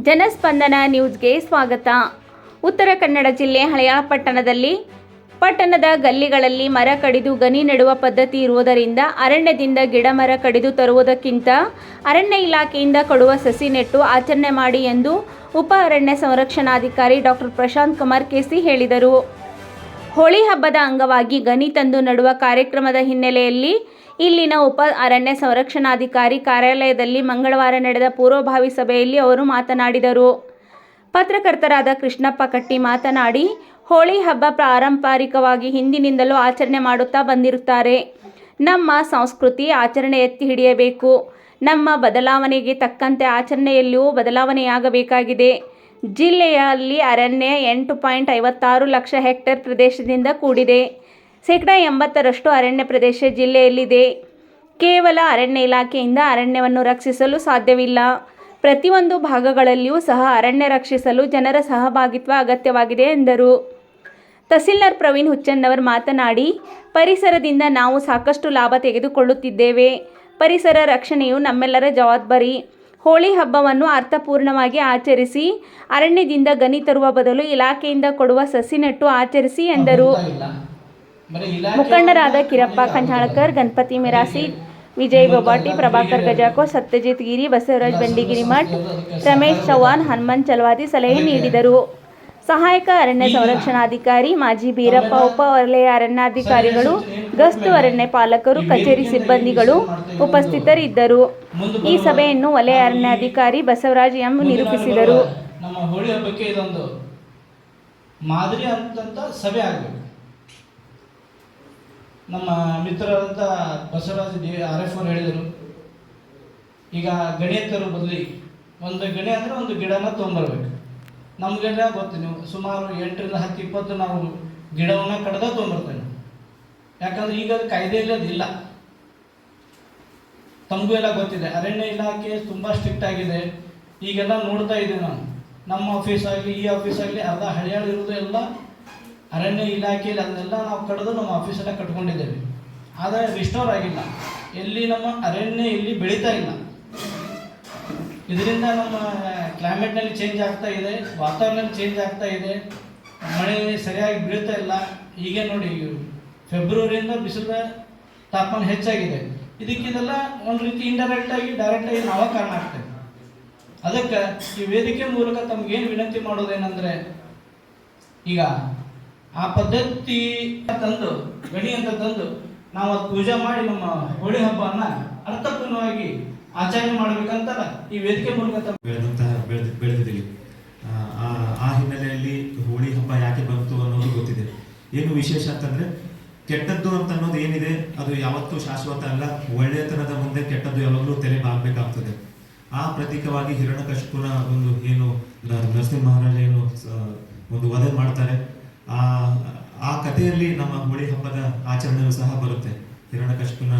ಜನಸ್ಪಂದನ ನ್ಯೂಸ್ಗೆ ಸ್ವಾಗತ. ಉತ್ತರ ಕನ್ನಡ ಜಿಲ್ಲೆ ಹಳೆಯ ಪಟ್ಟಣದ ಗಲ್ಲಿಗಳಲ್ಲಿ ಮರ ಕಡಿದು ಗನಿ ನೆಡುವ ಪದ್ಧತಿ ಇರುವುದರಿಂದ ಅರಣ್ಯದಿಂದ ಗಿಡ ಮರ ಕಡಿದು ತರುವುದಕ್ಕಿಂತ ಅರಣ್ಯ ಇಲಾಖೆಯಿಂದ ಕೊಡುವ ಸಸಿ ನೆಟ್ಟು ಆಚರಣೆ ಮಾಡಿ ಎಂದು ಉಪ ಅರಣ್ಯ ಸಂರಕ್ಷಣಾಧಿಕಾರಿ ಡಾಕ್ಟರ್ ಪ್ರಶಾಂತ್ ಕುಮಾರ್ ಕೆಸಿ ಹೇಳಿದರು. ಹೋಳಿ ಹಬ್ಬದ ಅಂಗವಾಗಿ ಗನಿ ತಂದು ನೆಡುವ ಕಾರ್ಯಕ್ರಮದ ಹಿನ್ನೆಲೆಯಲ್ಲಿ ಇಲ್ಲಿನ ಉಪ ಅರಣ್ಯ ಸಂರಕ್ಷಣಾಧಿಕಾರಿ ಕಾರ್ಯಾಲಯದಲ್ಲಿ ಮಂಗಳವಾರ ನಡೆದ ಪೂರ್ವಭಾವಿ ಸಭೆಯಲ್ಲಿ ಅವರು ಮಾತನಾಡಿದರು. ಪತ್ರಕರ್ತರಾದ ಕೃಷ್ಣಪ್ಪ ಕಟ್ಟಿ ಮಾತನಾಡಿ, ಹೋಳಿ ಹಬ್ಬ ಪಾರಂಪರಿಕವಾಗಿ ಹಿಂದಿನಿಂದಲೂ ಆಚರಣೆ ಮಾಡುತ್ತಾ ಬಂದಿರುತ್ತಾರೆ. ನಮ್ಮ ಸಂಸ್ಕೃತಿ ಆಚರಣೆ ಎತ್ತಿ ಹಿಡಿಯಬೇಕು. ನಮ್ಮ ಬದಲಾವಣೆಗೆ ತಕ್ಕಂತೆ ಆಚರಣೆಯಲ್ಲಿಯೂ ಬದಲಾವಣೆಯಾಗಬೇಕಾಗಿದೆ. ಜಿಲ್ಲೆಯಲ್ಲಿ ಅರಣ್ಯ 8.56 ಲಕ್ಷ ಹೆಕ್ಟೇರ್ ಪ್ರದೇಶದಿಂದ ಕೂಡಿದೆ. 80% ಅರಣ್ಯ ಪ್ರದೇಶ ಜಿಲ್ಲೆಯಲ್ಲಿದೆ. ಕೇವಲ ಅರಣ್ಯ ಇಲಾಖೆಯಿಂದ ಅರಣ್ಯವನ್ನು ರಕ್ಷಿಸಲು ಸಾಧ್ಯವಿಲ್ಲ. ಪ್ರತಿಯೊಂದು ಭಾಗಗಳಲ್ಲಿಯೂ ಸಹ ಅರಣ್ಯ ರಕ್ಷಿಸಲು ಜನರ ಸಹಭಾಗಿತ್ವ ಅಗತ್ಯವಾಗಿದೆ ಎಂದರು. ತಹಸೀಲ್ದಾರ್ ಪ್ರವೀಣ್ ಹುಚ್ಚನ್ನವರ್ ಮಾತನಾಡಿ, ಪರಿಸರದಿಂದ ನಾವು ಸಾಕಷ್ಟು ಲಾಭ ತೆಗೆದುಕೊಳ್ಳುತ್ತಿದ್ದೇವೆ. ಪರಿಸರ ರಕ್ಷಣೆಯು ನಮ್ಮೆಲ್ಲರ ಜವಾಬ್ದಾರಿ. ಹೋಳಿ ಹಬ್ಬವನ್ನು ಅರ್ಥಪೂರ್ಣವಾಗಿ ಆಚರಿಸಿ, ಅರಣ್ಯದಿಂದ ಗನಿ ತರುವ ಬದಲು ಇಲಾಖೆಯಿಂದ ಕೊಡುವ ಸಸಿ ನೆಟ್ಟು ಆಚರಿಸಿ ಎಂದರು. ಮುಖಂಡರಾದ ಕಿರಪ್ಪ ಕಂಜಾಳಕರ್, ಗಣಪತಿ ಮಿರಾಸಿ, ವಿಜಯ್ ಬೊಬಾಟಿ, ಪ್ರಭಾಕರ್ ಗಜಾಕೋ, ಸತ್ಯಜಿತ್ ಗಿರಿ, ಬಸವರಾಜ್ ಬೆಂಡಿಗಿರಿಮಠ್, ರಮೇಶ್ ಚವ್ಹಾಣ್, ಹನುಮಂತ್ ಚಲವಾದಿ ಸಲಹೆ ನೀಡಿದರು. ಸಹಾಯಕ ಅರಣ್ಯ ಸಂರಕ್ಷಣಾಧಿಕಾರಿ ಮಾಜಿ ಬೀರಪ್ಪ, ಉಪ ವಲಯ ಅರಣ್ಯಾಧಿಕಾರಿಗಳು, ಗಸ್ತು ಅರಣ್ಯ ಪಾಲಕರು, ಕಚೇರಿ ಸಿಬ್ಬಂದಿಗಳು ಉಪಸ್ಥಿತರಿದ್ದರು. ಈ ಸಭೆಯನ್ನು ವಲಯ ಅರಣ್ಯಾಧಿಕಾರಿ ಬಸವರಾಜ್ ಎಂ ನಿರೂಪಿಸಿದರು. ನಮ್ಮ ಹೋಳಿ ಹಬ್ಬಕ್ಕೆ ಇದೊಂದು ಮಾದರಿ ಅಂತ ಸಭೆ ಆಗಬೇಕು. ನಮ್ಮ ಮಿತ್ರರಾದಂಥ ಬಸವರಾಜ್ RF ಅವರು ಹೇಳಿದರು, ಈಗ ಗಣಿ ತರೋ ಬದಲಿ ಒಂದು ಗಣಿ ಅಂದರೆ ಒಂದು ಗಿಡನ ತೊಗೊಂಬರ್ಬೇಕು. ನಮಗೆಲ್ಲ ಗೊತ್ತು, ನೀವು ಸುಮಾರು 8ರಿಂದ 10, 20 ನಾವು ಗಿಡವನ್ನು ಕಡ್ದ ತೊಗೊಂಬರ್ತೇವೆ. ಯಾಕಂದ್ರೆ ಈಗ ಕಾಯ್ದೆಯಲ್ಲಿ ಅದಿಲ್ಲ. ತಮಗೂ ಎಲ್ಲ ಗೊತ್ತಿದೆ, ಅರಣ್ಯ ಇಲಾಖೆ ತುಂಬ ಸ್ಟ್ರಿಕ್ಟ್ ಆಗಿದೆ. ಈಗೆಲ್ಲ ನೋಡ್ತಾ ಇದ್ದೀವಿ ನಾವು, ನಮ್ಮ ಆಫೀಸ್ ಆಗಲಿ ಈ ಆಫೀಸ್ ಆಗಲಿ ಅರ್ಧ ಹಳೆಯಾಳಿರೋದು ಎಲ್ಲ ಅರಣ್ಯ ಇಲಾಖೆಯಲ್ಲಿ ಅದನ್ನೆಲ್ಲ ನಾವು ಕಡಿದು ನಮ್ಮ ಆಫೀಸೆಲ್ಲ ಕಟ್ಕೊಂಡಿದ್ದೇವೆ. ಆದರೆ ರಿಸ್ಟೋರ್ ಆಗಿಲ್ಲ. ಎಲ್ಲಿ ನಮ್ಮ ಅರಣ್ಯ ಇಲ್ಲಿ ಬೆಳೀತಾ ಇಲ್ಲ. ಇದರಿಂದ ನಮ್ಮ ಕ್ಲೈಮೇಟ್ನಲ್ಲಿ ಚೇಂಜ್ ಆಗ್ತಾ ಇದೆ, ವಾತಾವರಣದಲ್ಲಿ ಚೇಂಜ್ ಆಗ್ತಾ ಇದೆ, ಮಳೆ ಸರಿಯಾಗಿ ಬೀಳ್ತಾ ಇಲ್ಲ. ಹೀಗೆ ನೋಡಿ, ಫೆಬ್ರವರಿಯಿಂದ ಬಿಸಿಲ ತಾಪಮಾನ ಹೆಚ್ಚಾಗಿದೆ. ಇದಕ್ಕಿದೆಲ್ಲ ಒಂದು ರೀತಿ ಇಂಡೈರೆಕ್ಟಾಗಿ ಡೈರೆಕ್ಟಾಗಿ ನಾವೇ ಕಾರಣ ಆಗ್ತದೆ. ಅದಕ್ಕೆ ಈ ವೇದಿಕೆ ಮೂಲಕ ತಮಗೇನು ವಿನಂತಿ ಮಾಡೋದೇನೆಂದರೆ, ಈಗ ಆ ಪದ್ಧತಿ ತಂದು ಗಣಿ ಅಂತ ತಂದು ನಾವು ಅದು ಪೂಜೆ ಮಾಡಿ ನಮ್ಮ ಹೋಳಿ ಹಬ್ಬವನ್ನು ಅರ್ಥಪೂರ್ಣವಾಗಿ ಆಚರಣೆ ಮಾಡಬೇಕಂತಲ್ಲ ಈ ವೇದಿಕೆ ಮೂಲಕ ಬೆಳೆದಿದ್ದೀವಿ. ಆ ಹಿನ್ನೆಲೆಯಲ್ಲಿ ಹೋಳಿ ಹಬ್ಬ ಯಾಕೆ ಬಂತು ಅನ್ನೋದು ಗೊತ್ತಿದೆ. ಏನು ವಿಶೇಷ ಅಂತಂದ್ರೆ, ಕೆಟ್ಟದ್ದು ಅಂತ ಅನ್ನೋದು ಏನಿದೆ ಅದು ಯಾವತ್ತೂ ಶಾಶ್ವತ ಅಲ್ಲ. ಒಳ್ಳೆಯತನದ ಮುಂದೆ ಕೆಟ್ಟದ್ದು ಯಾವಾಗಲೂ ತಲೆ ಬಾಗಬೇಕಾಗ್ತದೆ. ಆ ಪ್ರತೀಕವಾಗಿ ಹಿರಣ್ಯಕಶಿಪುನ ಒಂದು ಏನು ನರಸಿಂಹ ಮಹಾರಾಜ ಏನು ಒಂದು ವಧೆ ಮಾಡ್ತಾರೆ, ಆ ಕಥೆಯಲ್ಲಿ ನಮ್ಮ ಹೋಳಿ ಹಬ್ಬದ ಆಚರಣೆಯೂ ಸಹ ಬರುತ್ತೆ. ಹಿರಣ್ಯಕಶಿಪುನ